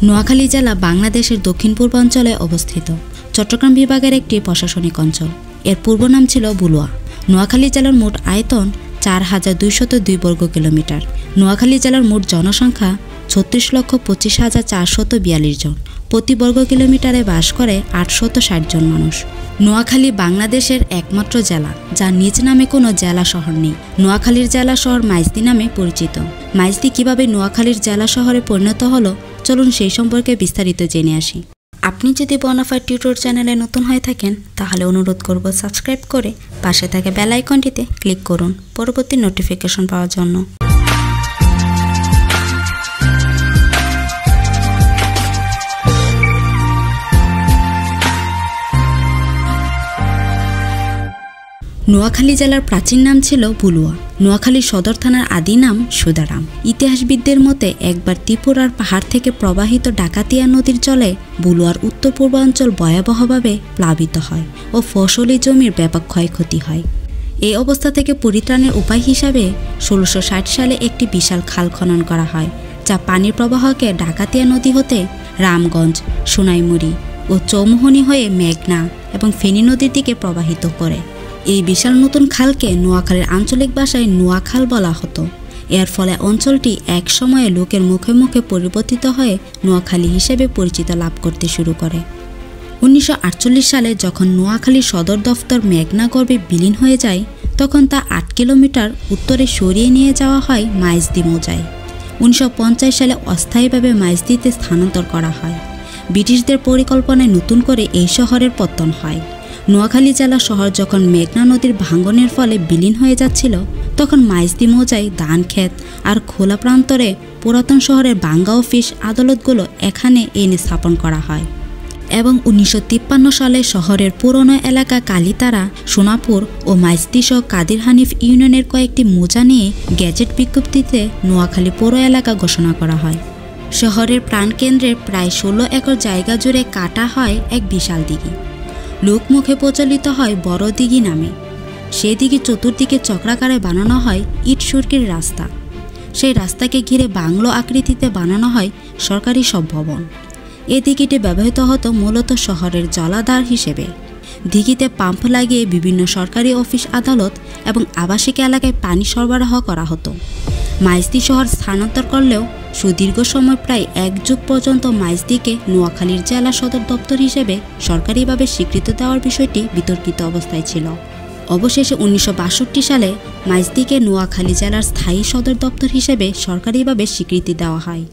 নোয়াখালী জেলা বাংলাদেশের দক্ষিণ পূর্বাঞ্চলে অবস্থিত চট্টগ্রাম বিভাগের একটি প্রশাসনিক অঞ্চল। এর পূর্ব নাম ছিল বুলুয়া। নোয়াখালী জেলার মোট আয়তন ৪,২০২ বর্গ কিলোমিটার। নোয়াখালী জেলার মোট জনসংখ্যা ৩৬,২৫,৪৪২ জন। প্রতি বর্গ কিলোমিটারে বাস করে ৮৬০ জন মানুষ। নোয়াখালী বাংলাদেশের একমাত্র জেলা যার নিজ নামে কোনো জেলা শহর নেই। নোয়াখালীর জেলা শহর মাইজদী নামে পরিচিত। মাইজদী কিভাবে নোয়াখালীর জেলা শহরে পরিণত হলো, চলুন সেই সম্পর্কে বিস্তারিত জেনে আসি। আপনি যদি বোনাফাইড টিউটর চ্যানেলে নতুন হয়ে থাকেন তাহলে অনুরোধ করব সাবস্ক্রাইব করে পাশে থাকা বেল আইকনটিতে ক্লিক করুন পরবর্তী নোটিফিকেশন পাওয়ার জন্য। নোয়াখালী জেলার প্রাচীন নাম ছিল বুলুয়া। নোয়াখালী সদর থানার আদি নাম সুদারাম। ইতিহাসবিদদের মতে একবার ত্রিপুরার পাহাড় থেকে প্রবাহিত ডাকাতিয়া নদীর জলে বুলুয়ার উত্তর পূর্বাঞ্চল ভয়াবহভাবে প্লাবিত হয় ও ফসলি জমির ব্যাপক ক্ষয়ক্ষতি হয়। এই অবস্থা থেকে পরিত্রাণের উপায় হিসাবে ১৬৬০ সালে একটি বিশাল খাল খনন করা হয়, যা পানির প্রবাহকে ডাকাতিয়া নদী হতে রামগঞ্জ, সোনাইমুড়ি ও চৌমুহনী হয়ে মেঘনা এবং ফেনী নদীর দিকে প্রবাহিত করে। এই বিশাল নতুন খালকে নোয়াখালীর আঞ্চলিক ভাষায় নোয়াখাল বলা হতো। এর ফলে অঞ্চলটি এক সময়ে লোকের মুখে মুখে পরিবর্তিত হয়ে নোয়াখালী হিসেবে পরিচিত লাভ করতে শুরু করে। ১৯৪৮ সালে যখন নোয়াখালী সদর দফতর মেঘনা গর্ভে বিলীন হয়ে যায়, তখন তা ৮ কিলোমিটার উত্তরে সরিয়ে নিয়ে যাওয়া হয় মাইজদী মৌজায়। ১৯৫০ সালে অস্থায়ীভাবে মাইজদীতে স্থানান্তর করা হয়। ব্রিটিশদের পরিকল্পনায় নতুন করে এই শহরের পতন হয়। নোয়াখালী জেলা শহর যখন মেঘনা নদীর ভাঙ্গনের ফলে বিলীন হয়ে যাচ্ছিল, তখন মাইজদী মৌজায় ধান ক্ষেত আর খোলা প্রান্তরে পুরাতন শহরের বাঙ্গা অফিস আদালতগুলো এখানে এনে স্থাপন করা হয় এবং ১৯৫৩ সালে শহরের পুরনো এলাকা কালীতারা, সোনাপুর ও মাইজদীসহ কাদির হানিফ ইউনিয়নের কয়েকটি মৌজা নিয়ে গেজেট বিজ্ঞপ্তিতে নোয়াখালী পৌর এলাকা ঘোষণা করা হয়। শহরের প্রাণকেন্দ্রে প্রায় ১৬ একর জায়গা জুড়ে কাটা হয় এক বিশাল দিঘি। লোকমুখে প্রচলিত হয় বড় দিঘি নামে। সেই দিঘি চতুর্দিকে চক্রাকারে বানানো হয় ইট সুরকির রাস্তা। সেই রাস্তাকে ঘিরে বাংলো আকৃতিতে বানানো হয় সরকারি সব ভবন। এই দিঘিটি ব্যবহৃত হতো মূলত শহরের জলাধার হিসেবে। দিঘিতে পাম্প লাগিয়ে বিভিন্ন সরকারি অফিস আদালত এবং আবাসিক এলাকায় পানি সরবরাহ করা হতো। মাইজদী শহর স্থানান্তর করলেও সুদীর্ঘ সময় প্রায় ১ যুগ পর্যন্ত মাইজদীকে নোয়াখালীর জেলা সদর দপ্তর হিসেবে সরকারিভাবে স্বীকৃতি দেওয়ার বিষয়টি বিতর্কিত অবস্থায় ছিল। অবশেষে ১৯৬২ সালে মাইজদীকে নোয়াখালী জেলার স্থায়ী সদর দপ্তর হিসেবে সরকারিভাবে স্বীকৃতি দেওয়া হয়।